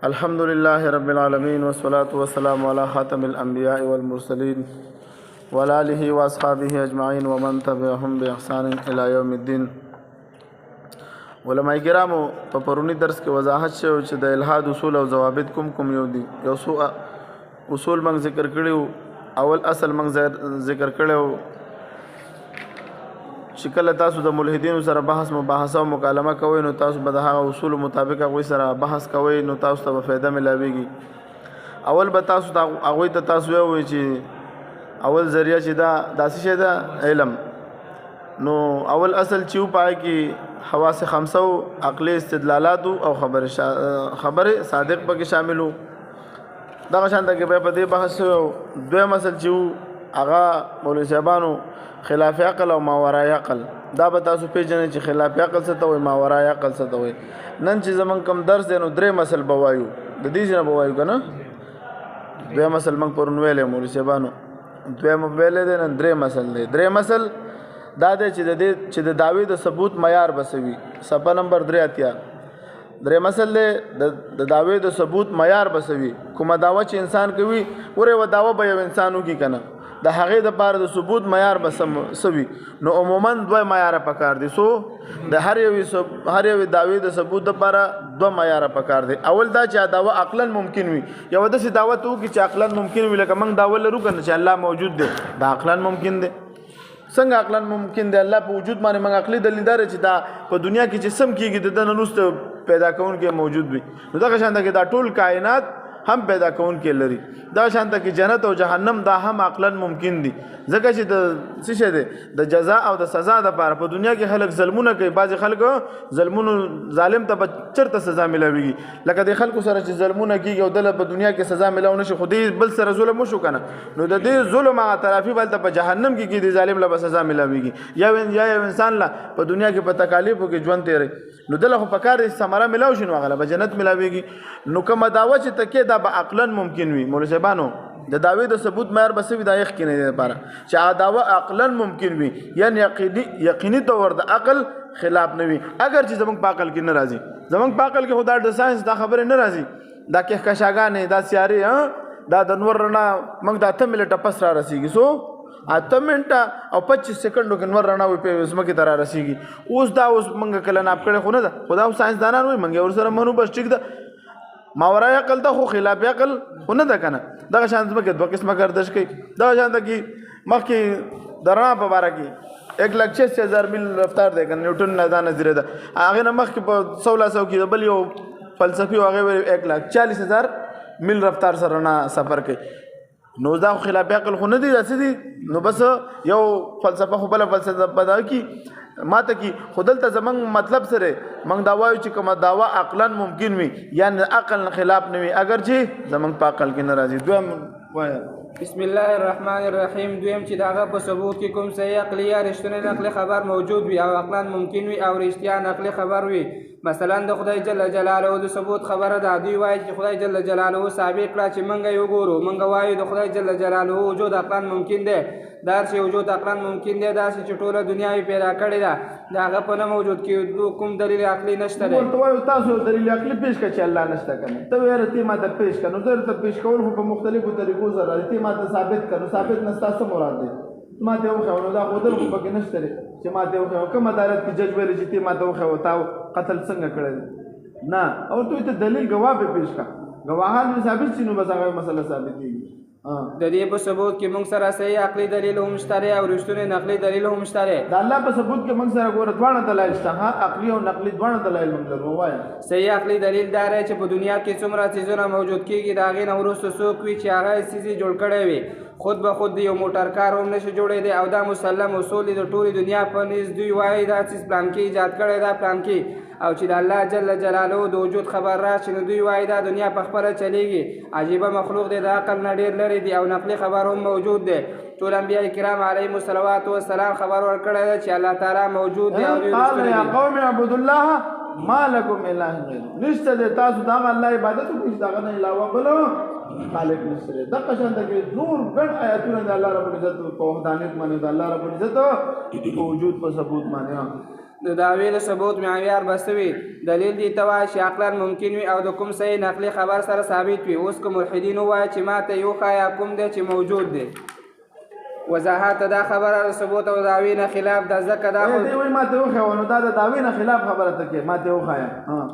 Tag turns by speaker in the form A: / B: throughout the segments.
A: الحمد لله رب العالمين والصلاة والسلام على خاتم الأنبياء والمرسلين وعلى آله وأصحابه أجمعين ومن تبعهم بإحسان إلى يوم الدين. علماء کرامو په پرونی درس کې وضاحت شوی چې د الحاد اصول او ضوابط کوم یو دي. یو څو اصول موږ ذکر کړیو. اول اصل موږ ذکر کړیو چې کله تاسو د ملحدینو سره بحث مباحثه او مکالمه کوئ نو تاسو به د هغه اصول مطابق هغوی سره بحث کوئ نو تاسو ته به فایده ملاویږي. اول به تاسو هغوی ته تاسو ووایئ چې اول ذریعه چې دا داسې شی ده علم. نو اول اصل چې وپای کې حواس خمسه او عقلي استدلالات او خبر صادق پکې شاملو. دغه شان ته کې به په دې بحث دویم اصل چې هغه مولوي صاحبانو خلاف عقل او ماورای عقل، دا به تاسو پیژنئ چې خلاف عقل څه ته وایي، ماورای عقل څه ته وایي. نن چې زمونږ کوم درس دی نو درې مسل به وایو، د دې نه به وایو که نه. دویم مسل موږ پرون ویلی مولوي صاحبانو، دویم ویلی دی نن درې مسل دی. درې مسل دا دی چې د دعوی د ثبوت معیار به څه وي. صفحه نمبر 83. درې مسل دی د دعوی د ثبوت معیار به څه وي. کومه دعوه چې انسان کوي ورې و دعوه به یو انسان وکړي که نه، د هغې دپاره د ثبوت معیار به څه وي. نو عموما دوه معیاره پکار دي. د هر یوې دعوې د ثبوت دپاره دوه معیاره پکار دي. اول دا چې دعوه عقلا ممکن وي. یوه داسې دعوت وکړي چې عقلا ممکن وي، لکه موږ دعوه لرو که نه چې الله موجود دی، دا عقلا ممکن دی. څنګه عقلا ممکن دی؟ الله په وجود باندې موږ عقلي دلیل دار چې دا په دنیا کې چې سم کېږي د ده نه وروسته پیدا کوونکی موجود وي. نو دغه شان ده کې دا ټول کائنات هم پیدا کوونکی لري. دا شان ته کې جنت او جهنم دا هم عقلا ممکن دي، ځکه چې د څه شی دی د جزا او د سزا دپاره په دنیا کې خلک ظلمونه کوي. بعضې خلکو ظلمونو ظالم ته به چېرته سزا میلاویږي. لکه د خلکو سره چې ظلمونه کېږي او دله په دنیا کې سزا میلاو نشي، خو دې بل سره ظلم وشو که نه، نو د دې ظلم هغه طرفي به هلته په جهنم کې د ظالم له به سزا میلاویږي. یا یو انسان له په دنیا کې په تکالیفو کې ژوند تېروي، نو دله خو پکار دی ثمره میلاو شي، نو هغه له به جنت میلاویږي. نو کومه دعوه چې تکې دا به عقلا ممکن وي. مولوي صاحبانو د دعوې د ثبوت معیار به څه وي؟ دا یخ کې نه دی لپاره چې هغه دعوه عقلا ممکن وي، یعنې یقیني طور د عقل خلاف نه وي. اگر چې زموږ په عقل کې نه راځي، زموږ په عقل کې خو دا د ساینس دا خبرې نه راځي، دا کهکشاګانې، دا سیارې، دا د نور رڼا موږ د 8 منټه پس را رسېږي. 8 منټه او 25 سیکنډو کې نور رڼا په ځمکې ته را رسېږي. اوس موږ کله ناپ کړی خو نه ده، خو دا ساینسدانان وایي موږ ورسره منو، بس ټیک ده. ماورای عقل ته خو خلاف عقل خو نه ده که نه. دغه شان ځمکې 2 قسمه گردش کوي. دغه شان ته کې مخکې د رڼا په باره کې 1,86,000 میل رفتار دی که نیوټن نه دا نظریه ده. هغې نه مخکې په 1600 کې د بل یو فلسفي و هغې ویل 1,40,000 میل رفتار سره رڼا سفر کوي. نو دا خو خلاف عقل خو نه دی، داسې دي. نو بس یو فلسفه خو بله فلسفه دا کي ماته کی خو دلته زمونږ مطلب سره موږ دا وایو چې کومه دعوه عقلا ممکن وي، یعنی عقل خلاف نه وي، اگر چې زمونږ په عقل کې نه راځي. دویم وایه
B: بسم الله الرحمن الرحیم. دویم چې دغه په ثبوت کې کوم صحیح عقلي یا رښتونی نقلي خبر موجود وي او عقلا ممکن وي او رښتیا نقلي خبر وي. مثلا د خدای جل جلاله د ثبوت خبره ده. دوی وایي چې خدای جل جلاله ثابت کړه چې موږ یې وګورو. موږ وایو د خدای جل جلاله وجود عقلا ممکن دی. دا چې وجود عقلا ممکن دی، دا چې ټوله دنیا یې پیدا کړې ده، د هغه په نه موجود کې کوم دلیل عقلي نشته دی.
A: ورته وایو تاسو دلیل عقلي پیش کړه چې الله نشته که نه. ته وایې ته ماته پیش کړه، نو زه درته پیش کول خو په مختلفو طریقو سره راځي. ته ماته ثابت کړه، نو ثابت نه ستا څه مراد دی؟ ما ته وښیو، نو دا ښودل خو پکې نشته دی چې ما ته وښیو. کوم عدالت کې جج ویلی چې ته ما ته وښیو تا قتل څنګه کړی دی؟ نه. او ته دلیل ګواه به پیش کړه، ګواهان مې ثابت شي نو بس هغه مسله ثابتېږي.
B: د دې په ثبوت کې موږ سره صحیح عقلي دلیل هم شته او رښتونی نقلي دلیل هم شته.
A: د الله په ثبوت کې موږ سره ګوره دواړه دلایل شته، عقلي او نقلي دواړه دلایل موږ لرو. وایه
B: صحیح عقلي دلیل دا دی چې په دنیا کې څومره څیزونه موجود کېږي د هغې نه وروسته څوک وي چې هغه څیز یې جوړ کړی وي، خود به خود یو موټر کار هم نشي جوړېدی او دا مسلم اصول د ټولې دنیا په نیز دوی وایي دا څیز پلان کې ایجاد کړی دا پلان کې. او چې د الله جل جلاله د وجود خبر راشي نو دوی وایي دا دنیا په خپله چلیږي. عجیبه مخلوق دی، د عقل نه ډېر لرې دی او نقلي خبر هم موجود دی. ټول انبیاء کرام علیهم الصلوات والسلام خبر ورکړی دی چې الله تعالی موجود دی او
A: قال یا قوم اعبدوا الله ما لكم اله غیره. نشته دی تاسو د هغه الله عبادت وکړئ چې د هغه نه علاوه بل خالق نشته دی. دغه شان کې نور ګڼ آیاتونه د الله رب العزت په وحدانیت باندې د الله رب العزت په وجود په ثبوت باندې
B: د دعوې د ثبوت معیار به څه وي؟ دلیل دې ته وایي چې عقلا ممکن وي او د کوم صحیح نقلي خبر سره ثابت وي. اوس که ملحدین ووایي چې ما ته یو ښایه کوم دی چې موجود دی، وضاحت دا خبره د ثبوت او دعوې نه خلاف ده، ځکه دا خو
A: دی وایي ما ته وښیه نو دا د دعوې نه خلاف خبره ته کې ما ته وښایه.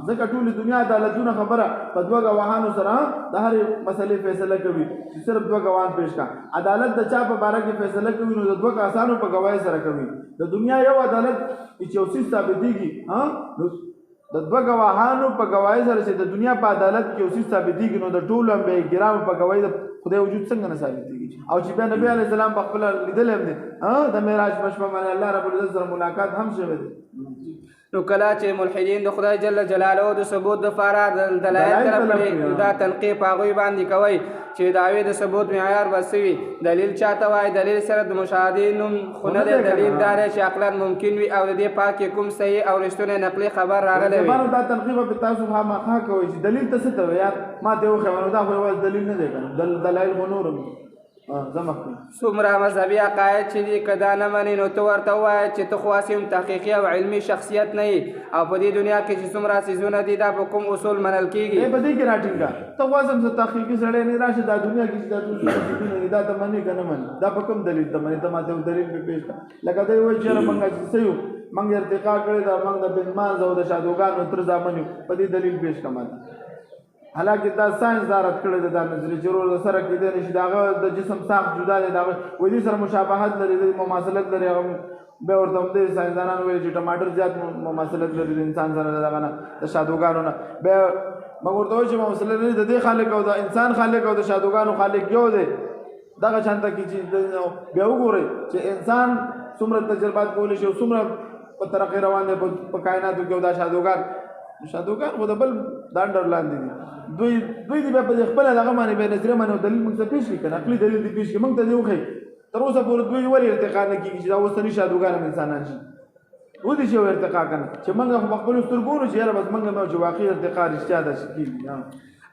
A: ځکه ټولې دنیا عدالتونه خبره په دوه ګواهانو سره د هرې مسلې فیصله کوي چې صرف دوه ګواهان پیش کا. عدالت د چا په باره کې فیصله کوي نو د دوه کسانو په ګواهۍ سره کوي. د دنیا یو عدالت چې یو څیز ثابتېږي نو د دوه ګواهانو په ګواهۍ سره چې د دنیا په عدالت کې یو څیز ثابتېږي نو د ټولو انبیاء کرامو په ګواهۍ د خدای وجود څنګه نه ثابتېږي. او چې بیا نبی علیه السلام په خپله لیدلی هم دی د معراج په شپه باندې الله رب العزت سره ملاقات هم شوی دی.
B: نو کله چې ملحدین د خدای جل جلاله د ثبوت دپاره دلایل طلب کړي نو دا تنقیب په هغوی باندې کوئ چې دعوې د ثبوت معیار به څه وي. دلیل چاته وایي؟ دلیل سره د مشاهدې نوم خو نه دی. دلیل دا دی چې عقلا ممکن وي او د دې پا کې کوم صحیح او رښتونی نقلي خبر راغلی وي.
A: دا تنقیب به تاسو خامخا کوئ چې دلیل ته څه ته وایي یار ما ته وښیه نو دا خو یوازې دلیل نه دی که نه دلایل خو نور هم
B: څومره مذهبي عقاید چې دي که دا نه مني نو ته ورته ووایه چې ته خو هسې هم تحقیقي او علمي شخصیت نه یې او په دې دنیا کې چې څومره څیزونه دي دا په کوم اصول منل کېږي.
A: په دې کې راټینګه ته خو هسې هم تحقیقي سړی نه راشه دا دنیا کې چې دا ټول څیزونه دي دا ته منې که نه منې دا په کوم دلیل ته منې ته ماته یو دلیل پې پېښ کړه. لکه دی وایي چې یاره موږ چې څه یو موږ ارتقا کړې ده موږ د بنمانځ او د شادوګانو تر زامن یو په دې دلیل پېښ کړه ماته. حالانکه دا ساينس دارت کړی دی دا نظریه چې ورور سره کېدی نه شي د هغه د جسم ساخت جدا دی د هغه وایي دې سره مشابهت لري د مماثلت لري. هغه بیا ورته همدې ساینسدانان ویل چې ټماټر زیات مماثلت لري د انسان سره د هغه نه د شادوګانو نه. بیا موږ ورته وایو چې مماثلت لري د دې خالق او د انسان خالق او د شادوګانو خالق یو دی. دغه شانته کې چې بیا وګورئ چې انسان څومره تجربات کولی شي او څومره په ترقۍ روان دی په کائناتو کې او دا شادوګان خو د بل د انډر لاندې دي. دوی دې بیا په خپله دغه باندې بیا نظریه باندې دلیل موږ ته پېښ کړي که نه عقلي دلیل دې پېښ کړي موږ ته دې وښیي. تر اوسه پورې دوی ولې ارتقا نه کېږي چې دا اوسني شادوګان هم انسانان شي ودې شي ارتقا که نه چې موږ په خپلو سترګو ګورو چې یاره بس موږ هم چې واقعي ارتقا رښتیا داسې کېږي.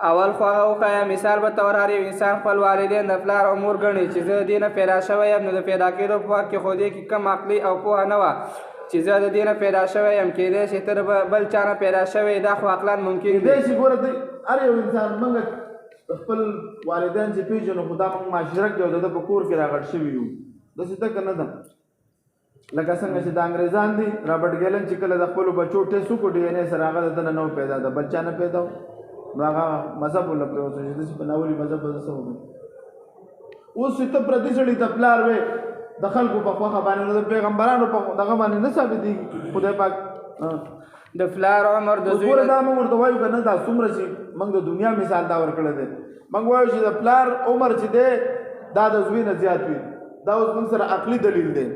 B: اول خو هغه وښایه مثال به طور هر یو انسان خپل والدین د پلار او مور ګڼي چې زه دې نه پیدا شوی یم نو د پیدا کېدو په وخت کې خو دې کې کم عقلي او پوهه نه وه چې زه د دې نه پیدا شوی یم کېدی شي ته بل چا نه پیدا شوی دا خو عقلا ممکن دی.
A: کېدی شي ګوره هر یو انسان موږ خپل والدین چې پېژنو خو دا موږ معاشره کې او د ده په کور کې راغټ شوي یو داسې ده که نه ده. لکه څنګه چې د انګریزان دي رابرټ ګیلن چې کله د خپلو بچو ټیسټ وکړو ډي ان اے سره هغه د ده نه نو پیدا ده بل چا نه پیدا و نو هغه مذهب ورله پرېوته چې داسې په ناولي مذهب به څه وکړو. اوس چې ته پردي سړي ته پلار وې د خلکو په خوښه باندې نو د پیغمبرانو په دغه باندې نه ثابتېږي. خدای پاک
B: د پلار عمر د زوی
A: ګوره دا موږ ورته وایو که نه دا څومره چې موږ د دنیا مثال دا ورکړی دی. موږ وایو چې د پلار عمر چې دی دا د زوی نه زیات وي. دا اوس موږ سره عقلي دلیل دی.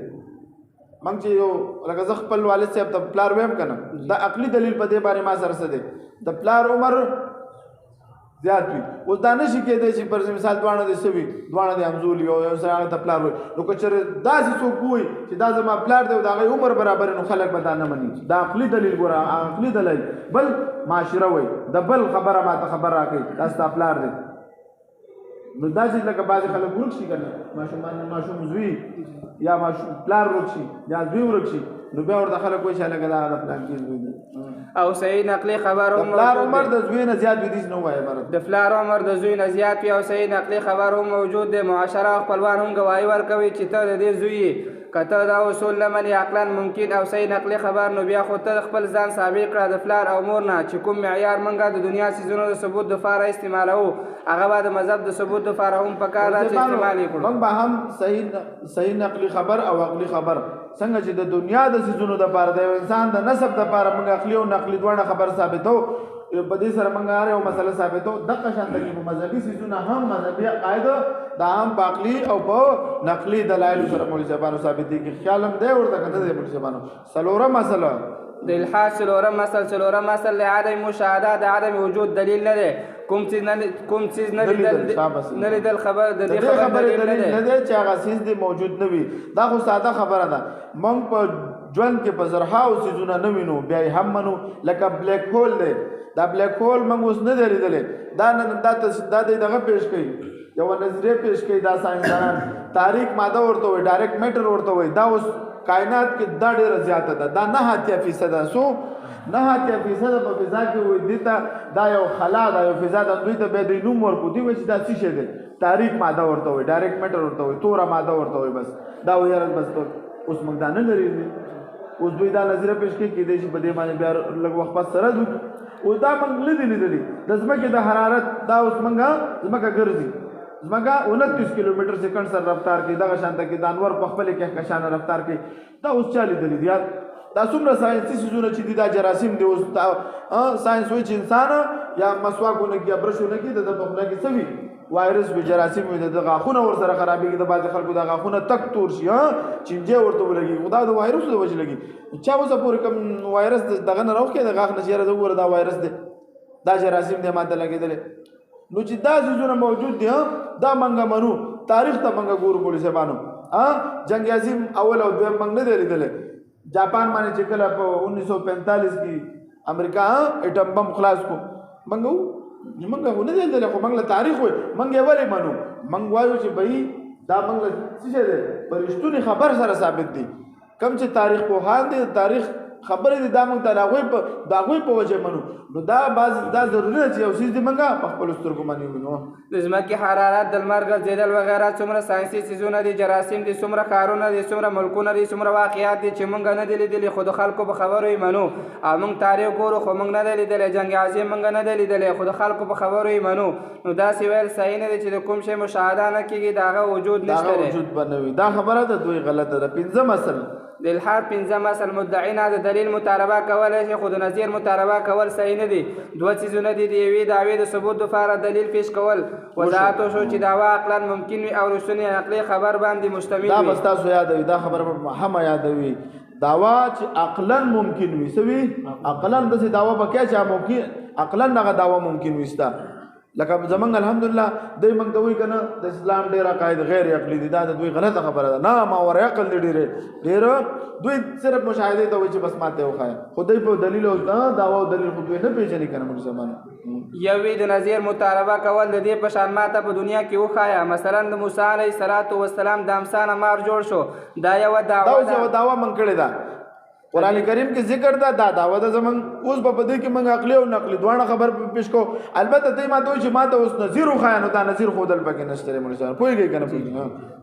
A: موږ چې یو لکه زه خپل والد صاحب ته پلار ویم که نه دا عقلي دلیل په دې باندې ما سره څه دی د پلار عمر زیات وي. اوس دا نه شي کېدی چې پر مثال دواړه دې څه وي دواړه دې همزول وي او یو سره هغه ته پلار وایي. نو که چېرې داسې څوک ووایي چې دا زما پلار دی او د هغې عمر برابر نو خلک به دا نه مني. دا عقلي دلیل ګوره عقلي دلیل بل معاشره وایي د بل خبره ما ته خبر راکوي دا ستا پلار دی. نو داسې لکه بعضې خلک ورک شي که نه ماشوم زوی یا ماشوم پلار ورک شي یا زوی ورک شي نو بیا ورته خلک وایي چې هلکه دا د پلان کې زوی دی.
B: او صحیح نقلي خبر هم
A: پلار عمر د زوی نه زیات وي داسې نه ووایه عبارت
B: د پلار عمر د زوی نه زیات وي او صحیح نقلي خبر هم موجود دی. معاشره او خپلوان هم ګواهي ورکوي چې ته د دې زوی یې. که ته دا اصول نه منې عقلا ممکن او صحیح نقلي خبر نو بیا خو ته خپل ځان ثابت کړه د پلار او مور نه چې کوم معیار موږ د دنیا څیزونو د ثبوت دپاره استعمالوو هغه به د مذهب د ثبوت دپاره هم پکار ده چې استعمال یې کړو.
A: موږ به هم صحیح نقلي خبر او عقلي خبر څنګه چې د دنیا د څیزونو دپاره د یو انسان د نسب دپاره موږ عقلي او نقلي دواړه خبر ثابتو په دې سره موږ هر یو مسله ثابتو. دغه شانته کې په مذهبي څیزونه هم مذهبي عقاید دا هم په عقلي او په نقلي دلایلو سره مولوي صاحبانو ثابتېږي. خیال هم دی ورته که نه دی مولوي صاحبانو. څلورم مسله
B: د الحاد څلورم اصل د عدم مشاهده د عدم وجود دلیل نه دی. کوم څیز نه لیدل خبر د دې خبرې دلیل
A: نه دی چې هغه څیز دی موجود نه وي. دا خو ساده خبره ده. موږ په ژوند کې په زرهاو څیزونه نه وینو بیا یې هم منو. لکه بلیک هول دی دا بلیک هول موږ اوس نه دی لیدلی. دا دی دغه پېښ کوي یوه نظریه پېښ کوي دا ساینسدانان تاریک ماده ورته وایي ډایرکټ میټر ورته وایي. دا اوس کائنات کې دا ډېره زیاته ده دا 9% سو 9% په فضا کې وي دیتا دا یو خلا دا یو فضا د دوی ته به د نوم ورکو دی چې دا څه شی دی تاریک ماده ورته وي ډایرکټ میټر ورته وي توره ماده ورته وي بس دا ویره بس اوس موږ دا نه لري اوس دوی دا نظریه پیش کوي چې د دې په دې باندې بیا لږ وخت پس سره دوی او دا موږ لیدلی د ځمکې د حرارت دا اوس موږ ځمکه ګرځي ځمکه 29 کیلومتر سیکنډ سره رفتار کوي دغه شانته کې د انور په خپل کهکشان رفتار کوي دا اوس چا لیدلی دی دا څومره ساينسي سيزونه چې دي دا جراثیم دی اوس ساينس وایي چې انسان یا مسواکونه کې یا برشونه کې د بخونه کې سوي وایرس به جراثیم وي د غاخونه ور سره خرابېږي د بعض خلکو د غاخونه تک تور شي چنجه ورته ولګي خدا د وایرس د وجه لګي چا وسه پورې کوم وایرس دغه نه راوخي د غاخ نشيره د ور دا وایرس دی دا جراثیم دی ماته لګیدل نو چې دا سيزونه موجود دي دا منګه منو تاریخ ته منګه ګورو پولیسه باندې جنگ عظیم اول او دویم منګ نه دی لیدل جاپان باندې چې کله په 1945 کې امریکا اټم بم خلاص کو منګو منګه نه دی خو منګ له تاریخ وي منګه ولې منو منګ وایو چې بھئی دا منګ څه دی پرشتونی خبر سره ثابت دي کم چې تاریخ په حال دي تاریخ خبره دي دا منګ ته داغوي په وجه منو نو دا باز دا ضروري دی چې یو څه دې منګه په خپل سترګو باندې وینو
B: د ځمکې حرارت د لمر ګرځېدل وغیره څومره ساینسي څیزونه دي جراثیم دي څومره ښارونه دي څومره ملکونه دي څومره واقعیات دي چې موږ نه دي لیدلي خو د خلکو په خبرو یې منو او موږ تاریخ ګورو خو موږ نه دی لیدلی جنګ عظیم موږ نه دی لیدلی خو د خلکو په خبرو یې منو نو داسې ویل صحیح نه دی چې د کوم شی مشاهده نه کېږي د هغه وجود نشته دی
A: وجود بنوي دا خبره ده دوی غلطه ده پنځم اصل
B: د الحاد پنځم اصل مدعینا د دلیل مطالبه کولی شي خو د نظیر مطالبه کول صحیح نه دي دوه څیزونه دي د یوې دعوې د ثبوت دپاره دلیل پیش کول وضاحت وشو چې دعوا عقلا ممکن وي او رښتونې عقلي خبر باندې مشتمل
A: دا
B: وي
A: بس تاسو یادوي دا خبره هم یادوي دعوا چې عقلا ممکن وي سوي عقلا داسې دعوا به چې ممکن عقلا دغه دعوا ممکن وي ستا لکه زمونږ الحمدلله دوی موږ ته وایي که نه د اسلام ډېر عقاید غیر عقلي دي دا د دوی غلطه خبره ده نه ماورا عقل دی ډېر دوی صرف مشاهدې ته وایي چې بس ماته وښایه خو دوی په دلیل او دعوا او دلیل خو دوی نه پېژني که نه موږ زمانه
B: یوې د نظیر مطالبه کول د دې په شان ماته په دنیا کې وښایه مثلا د موسی علیه السلام د امسانه مار جوړ شو دا یوه دعوا
A: دا یوه دعوا موږ کړې ده قرآن کریم کې ذکر ده دا دعوه ده زمونږ اوس په دې کې موږ عقلي او نقلي دواړه خبر پیش کو البته دوی ماته وایي چې ماته اوس نظیر وښایه نو دا نظیر ښودل پکې نشته دی مولوي صاحب پوهېږئ که نه پوهېږي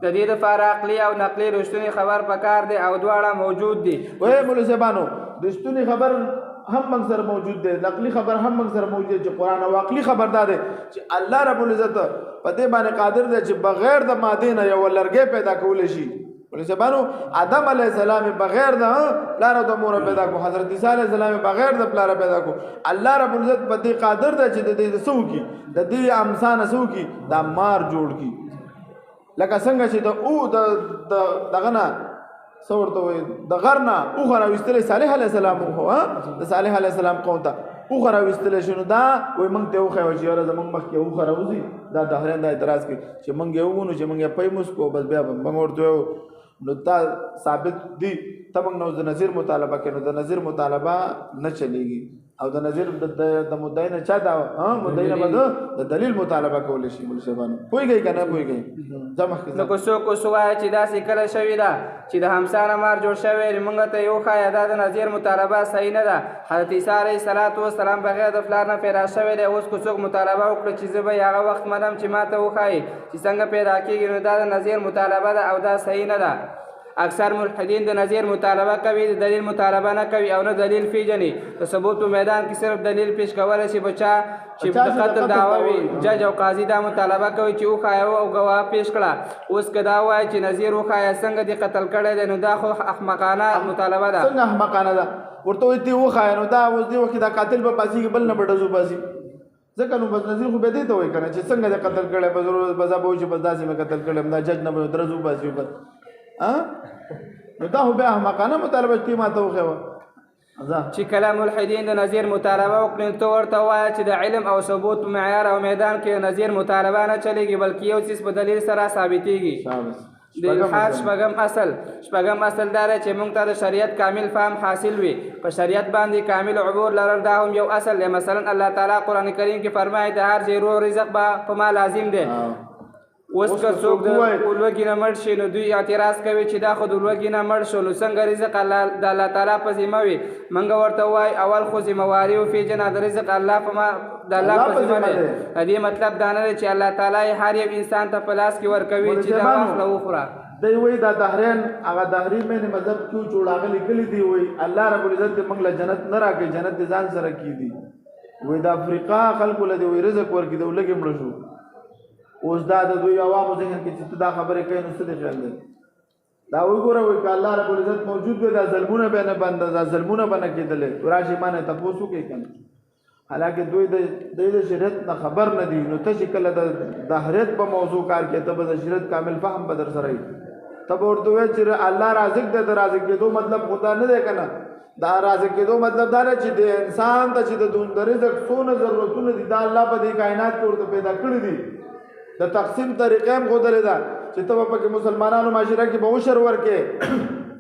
B: د دې دپاره عقلي او نقلي رښتونی خبر پکار دی او دواړه موجود دي
A: وایي مولوي صاحبانو رښتونی خبر هم موږ سره موجود دی نقلي خبر هم موږ سره موجود دی چې قرآن او عقلي خبر دا دی چې الله رب العزت په دې باندې قادر دی چې بغیر د مادې نه یو لرګی پیدا کولی شي ولې بانو آدم علیه السلام بغیر د پلار او د مور پیدا کو حضرت عیسی علیه السلام بغیر د پلار پیدا کو الله رب العزت په دې قادر دی چې د دې سو کی د دې امسان سو کی دا مار جوړ کی لکه څنګه چې د دغه نه څورته وي د غرنا او غره وستل صالح علیه السلام هو د صالح علیه السلام قوم ته او غره وستل شنو دا وای مونږ ته او خو چې اور زمونږ مخ کې او غره وزي دا دهرین دا اعتراض کوي چې مونږ یو ونو چې مونږ پي مسکو بس بیا مونږ ورته نو دا ثابت دي ته موږ نو د نظیر مطالبه کوي د نظیر مطالبه نه چلیږي او د نظیر د مدعی نه چا دا مدعی نه بده د دلیل مطالبه کول شي مولوي صاحبانو پوهیږئ کنه پوهیږئ ځمخ
B: نو کو څوک وایي چې داسې کله شوې ده چې د همسانه مار جوړ شوی موږ ته یو ښایه دا د نظیر مطالبه صحیح نه ده حضرت عیسی علیه السلام بغیر د پلار نه پیدا شوی دی اوس که څوک مطالبه وکړي چې زه به هغه وخت منم چې ما ته وښایي چې څنګه پیدا کېږي نو دا د نظیر مطالبه ده او دا صحیح نه ده اکثر ملحدین د نظیر مطالبه کوي د دلیل مطالبه نه کوي او نه دلیل پیژني د ثبوت په میدان کې صرف دلیل پیش کولی شي بچا چې د قتل دعوه وي جج او قاضي دا مطالبه کوي چې وښایه او ګواه پیش کړه اوس که دا وایي چې نظیر وښایه څنګه دې قتل کړی دی نو دا خو احمقانه مطالبه ده
A: څنګه احمقانه ده ورته وایي ته وښایه نو دا اوس دې وخت دا قاتل به پاسېږي بل نه به ډزو باسي ځکه نو بس نظیر خو به دې ته وایي که نه چې څنګه دې قتل کړی به ضرور به به وایي چې بس داسې مې قتل کړی دا جج نه به درزو باسي بس نو دا خو بیا احمقانه مطالبه چې ما ته وښیوه
B: چې کله ملحدین د نظیر مطالبه وکړي ته ورته وایه چې د علم او ثبوت په معیار او میدان کې نظیر مطالبه نه چلیږي بلکې یو څیز په دلیل سره ثابتېږي د الحاد شپږم اصل دا دی چې موږ ته د شریعت کامل فهم حاصل وي په شریعت باندې کامل عبور لرل دا هم یو اصل دی مثلا الله تعالی قرآن کریم کې فرمایي د هر ځای روح رزق به په ما لازم دی اوس که څوک د لوږې نه مړ شي نو دوی اعتراض کوي چې دا خو د لوږې نه مړ شو نو څنګه رزق د الله تعالی په ذمه وي موږ ورته وایو اول خو ذمهواري وپېژنه د رزق الله په ذمه دی د دې مطلب دا نه دی چې الله تعالی هر یو انسان ته په لاس کې ورکوي چې دا واخله وخوره
A: دی وایي دا دهریان هغه دهري مې مذهب کیوں جوړاغه لیکلي دی وایي الله رب العزت دې موږ له جنت نه راکړي جنت دې ځان سره کیدي وایي د افریقا خلکو له دې وایي رزق ورکړي د لږې مړه شو اوس دا د دوی عوامو ذهن کې چې دا خبرې کوي نو څه دی خیال دی دا وګوره وایي که الله رب العزت موجود وي دا ظلمونه به نه بند دا ظلمونه به نه کېدلی راشي ما نه تپوس وکړئ که نه حالانکه دوی د شریعت نه خبر نه دي نو ته چې کله د دهریت په موضوع کار کې ته به د شریعت کامل فهم به در سره وي ته به ورته وایې چې الله رازق دی د رازق کېدو مطلب خدا نه دی که نه دا رازق کېدو مطلب دا نه چې د انسان ته چې د رزق څونه ضرورتونه دي دا الله په دې کائنات کې ورته پیدا کړي دي د تقسیم طریقې هم ښودلې ده چې ته به پکې مسلمانانو معاشره کې به عشر ورکې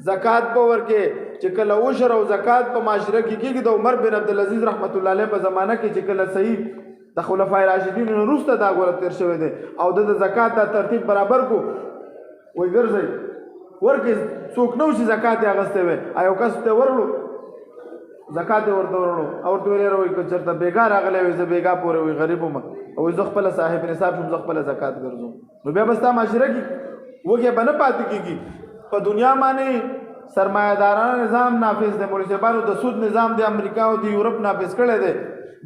A: زکات به ورکې چې کله عشر او زکات په معاشره کې کېږي د عمر بن عبدالعزیز رحمت الله علیه په زمانه کې چې کله صحیح د خلفای راشدین نه وروسته دا ګوره تېر شوی دی او د زکات دا ترتیب برابر کو وایي ګرځئ ورکې څوک نه و چې زکات یې اخیستی وی یو کس ته ورړو زکات یې ورته ورړو او ورته ویلی وایي که چېرته بېګا راغلی وي زه بېګا پورې وایي غریب وم او زه خپله صاحب نصاب شوم زه خپله زکات ګرځوم نو بیا به ستا معاشره کې وږی به نه پاتې کېږي په دنیا باندې سرمایه دارانه نظام نافذ دی مولوي صاحبانو د سود نظام د امریکا او د یورپ نافذ کړی دی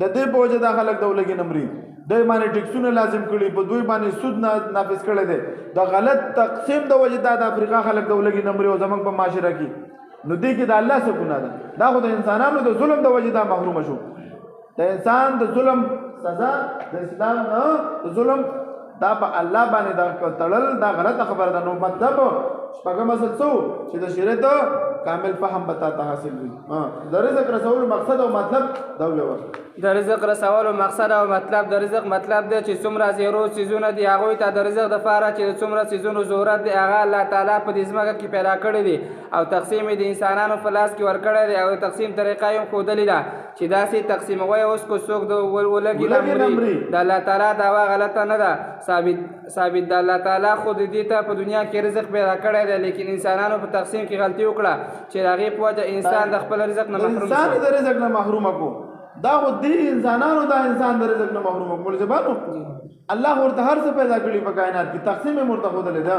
A: د دې په وجه دا خلک د لږې نه مري دوی باندې ټیکسونه لازم کړي په دوی باندې سود نافذ کړی دی د غلط تقسیم د وجه دا د افریقا خلک د لږې نه مري او زموږ په معاشره کې نو دې کې د الله څه ګناه ده دا خو د انسانانو د ظلم د وجه دا محرومه شو د انسان د ظلم سزا د اسلام نه ظلم دا په الله باندې دا تړل دا غلطه خبره ده نو مطلب شپږم اصل څه چې د شریعت کامل فهم به تا ته حاصل وي د رزق رسولو مقصد او مطلب دا ویور
B: د رزق رسولو مقصد او مطلب د رزق مطلب دی چې څومره زیرو څیزونه دي هغوی ته د رزق دپاره چې د څومره څیزونو ضرورت دی هغه الله تعالی په دې ځمکه کې پیدا کړی دی او تقسیم یې د انسانانو په لاس کې ورکړی دی او د تقسیم طریقه یې هم ښودلې ده چې داسې تقسیموی اوس که څوک د ولږې نه مري د الله تعالی دعوا غلطه نه ده ثابت د الله تعالی خود دې ته په دنیا کې رزق پیدا کړی دی لیکن انسانانو په تقسیم کې غلطي وکړه چې د هغې په وجه انسان د خپل رزق نه محروم
A: انسان د رزق نه محرومه کو دا خو دې انسانانو دا انسان د رزق نه محرومه کو ملزمانو الله ورته هر څه پیدا کړي په کائنات کې تقسیم یې ورته ښودلی ده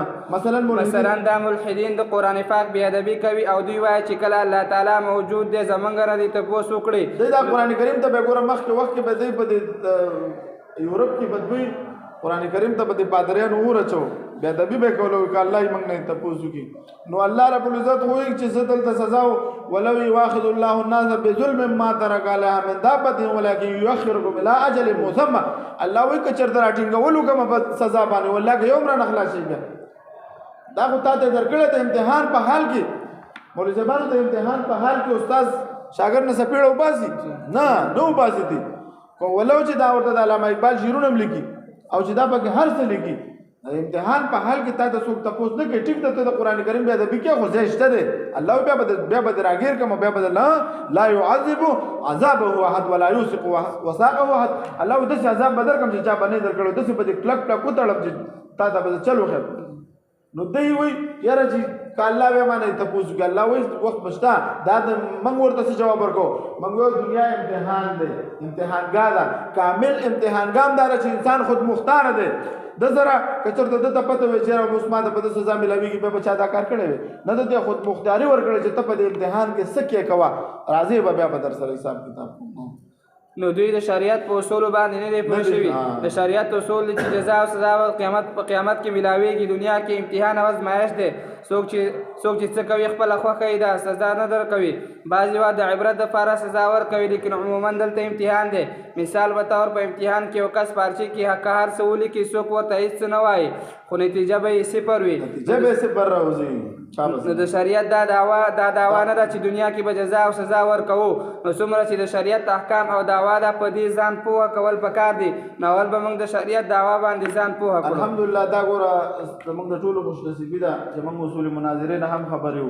A: مثلا
B: دا ملحدین د قرآن پاک بې ادبي کوي او دوی وایي چې کله الله تعالی موجود دی زمونږ نه دی تپوس وکړي
A: دوی دا قرآن کریم ته به ګوره مخکې وخت کې به دوی په یورپ کې به دوی قرآن کریم ته به د پادریانو ورچو بې ادبي به کولو که الله یې موږ نه تپوس وکړي نو الله رب العزت وایي چې زه دلته سزا ولو یواخذ الله الناس بظلم ما ترک علیها من دابة ولکن یؤخرهم الی اجل مسمى الله وایي که چېرته راټینګولو کومه په سزا باندې والله که یو هم رانه خلاص شي بیا دا خو تا ته درکړی ته امتحان په حال کې مولوي صاحبانو ته امتحان په حال کې استاد شاګرد نه سپېړه وباسي نه وباسي دي خو ولو چې دا ورته د علامه اقبال شعرونه هم لیکي او چې دا پکې هر څه لیکي امتحان په حال کې تا ته څوک تپوس نه کوي ټیک ده ته د قرآن کریم بیا ادبي کې خو ځای شته دی الله بیا به د راګیر کوم بیا به لا يعذب عذابه احد ولا يوثق وثاقه احد الله داسې عذاب به درکړم چې چا به نه درکړو داسې به دې کلک وتړم چې تا ته به چل وښیم نو دی وایي یاره چې که الله بیا مانه تپوس وکړي الله وایي وخت به شته دا د موږ ورته څه جواب ورکوو موږ وایو دنیا امتحان دی امتحانګاه ده کامل امتحانګاه هم دا ده چې انسان خود مختاره دی د زره که چېرته ده ته پته وي چې یاره اوس ما ته په ده سزا میلاوېږي بیا به چا دا کار کړی وي نه ده ته خود مختاري ورکړی چې ته په دې امتحان کې څه کې کوه راځې به بیا به در سره حساب کتاب
B: نو دوی د شریعت په اصولو باندې نه دی پوه شوي د شریعت اصول چې جزا او سزا په قیامت کې میلاوېږي دنیا کې امتحان او ازمایش دی څوک چې څه کوي خپله خوښه یې ده سزا نه درکوي بعضې وخت د عبرت دپاره سزا ورکوي لیکن عموما دلته امتحان دی مثال به طور په امتحان کې یو کس پارچې کې که هر څه ولیکي څوک ورته هېڅ څه نه وایي خو نتیجه به یې صفر وي نو د شریعت دا دعوا نه ده چې دنیا کې به جزا او سزا ورکوو نو څومره چې د شریعت احکام او دعوا ده په دې ځان پوهه کول پکار دي نو اول به موږ د شریعت دعوا باندې ځان پوهه کړو
A: الحمدلله دا ګوره زموږ د ټولو خوشنصیبي ده چې موږ اصول مناظرې نه هم خبر یو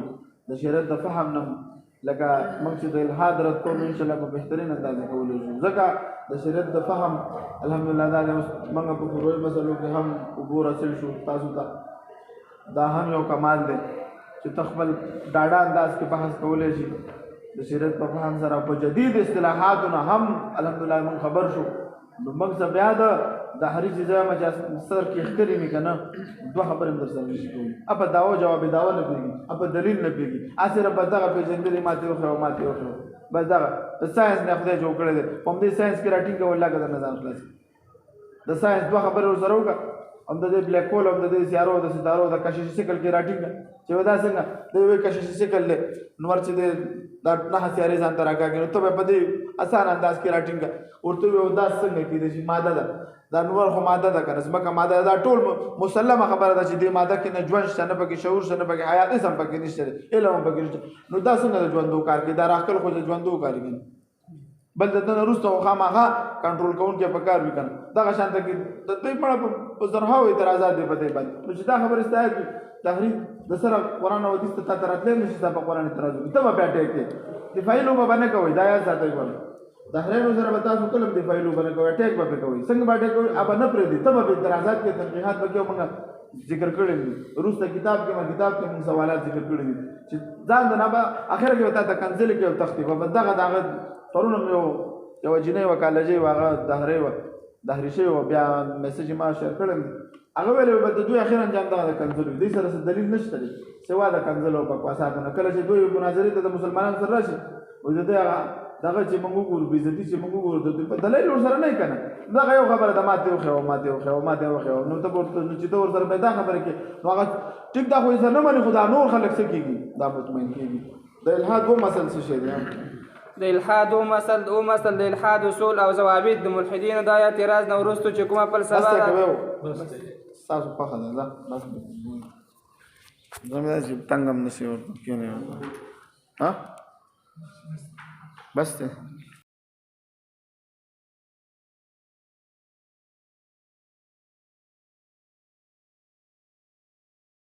A: د شریعت د فهم نه لکه موږ چې د الحاد رد کوو انشاءالله په بهترین اندازه کولی شو ځکه د شریعت د فهم الحمدلله دا دی اوس موږ په فروعي مسلو کې هم اوبو رسل شو تاسو ته دا هم یو کمال دی چې ته خپل ډاډه انداز کې بحث کولی شي د شریعت په فهم سره په جدید اصطلاحاتو نه هم الحمدلله موږ خبر شو نو موږ څه بیا د هرې چې ځای مچا سر کې ښکلي مې که نه دوه خبرې هم در سره نشي کولی په دعوه جواب دعوه نه پوهېږي په دلیل نه پوهېږي صرف بس دغه پېژندلې ماتې وښیو ماتې وښیو بس دغه د ساینس نه خدای جوړ کړی دی په همدې ساینس کې راټینګه والله که درنه ځان خلاص د ساینس دوه خبرې ورسره وکړه هم د دې بلیک هول هم د دې سیارو د ستارو د کششي شکل کې راټینګه چې دا څنګه د یوې کششي شکل دی نور چې دی دا 9 سیارې ځان ته راکاږي نو ته به په دې اسان انداز کې راټینګه ورته وایو دا څنګه کېدای شي ماده ده دا نور خو ماده ده که نه ځمکه ماده ده دا ټول مسلمه خبره ده چې دې ماده کې نه ژوند شته نه پکې شعور شته نه پکې حیات هېڅ هم پکې نشته دی علم هم پکې نشته نو دا څنګه د ژوندو کار کوي دا راښکل خو د ژوندو کار کوي بل د ده نه وروسته خو خامخا کنټرول کوونکی په کار وي که نه دغه شانته کې د دوی پړه په زرهاو اعتراضات دی په دې باندې نو چې دا خبرې ستا وي تحریف د سره قرآن او حدیث ته تا ته راتلی نه شي ستا په قرآن اعتراض وکړي ته به بیا ټیک کې دفاعي لوبه به نه کوئ دا یاد ساتئ ګوره دهریانو سره به تاسو کله هم دفاعي لوبه نه کوئ ټیک به پرې کوئ څنګه به ټیک کوئ به نه پرېږدي ته به اعتراضات کې تنقیحات به کوي موږ ذکر کړی دي وروسته کتاب کې موږ سوالات ذکر کړي دي چې ځان د نه به اخره کې به تا ته کنځلې کې او تختی به دغه د هغه پرون هم یوه جینۍ وه کالجۍ وه هغه دهرۍ وه دهري شوې وه بیا میسج ما شیر کړی هغه ویلې به د دوی اخر انجام دغه د کنځلو دوی سره څه دلیل نشته دی سوا د کنځلو او بکواساتو نه کله چې دوی مناظرې ته د مسلمانانو سره راشي وایي د دوی هغه دغه چې موږ وګورو بېعزتي چې موږ وګورو د دوی په دلیل ورسره نه یې که نه دغه یو خبره ده ماتې وښیو ماتې وښیو ماتې وښیو نو ته چې ته ورسره به دا خبره کې نو هغه ټیک دا خو یې سره نه مني خو دا نور خلک څه کېږي دا مطمئن کېږي د الحاد و مسل څه شی دی
B: د الحاد او مسل د الحاد اصول او ضوابط د ملحدینو دا اعتراض نه وروسته چې کومه فلسفه ده
A: ستاسو پخه ده بس زموږ داسې تنګ هم نشي ورته کېنی ها بس دی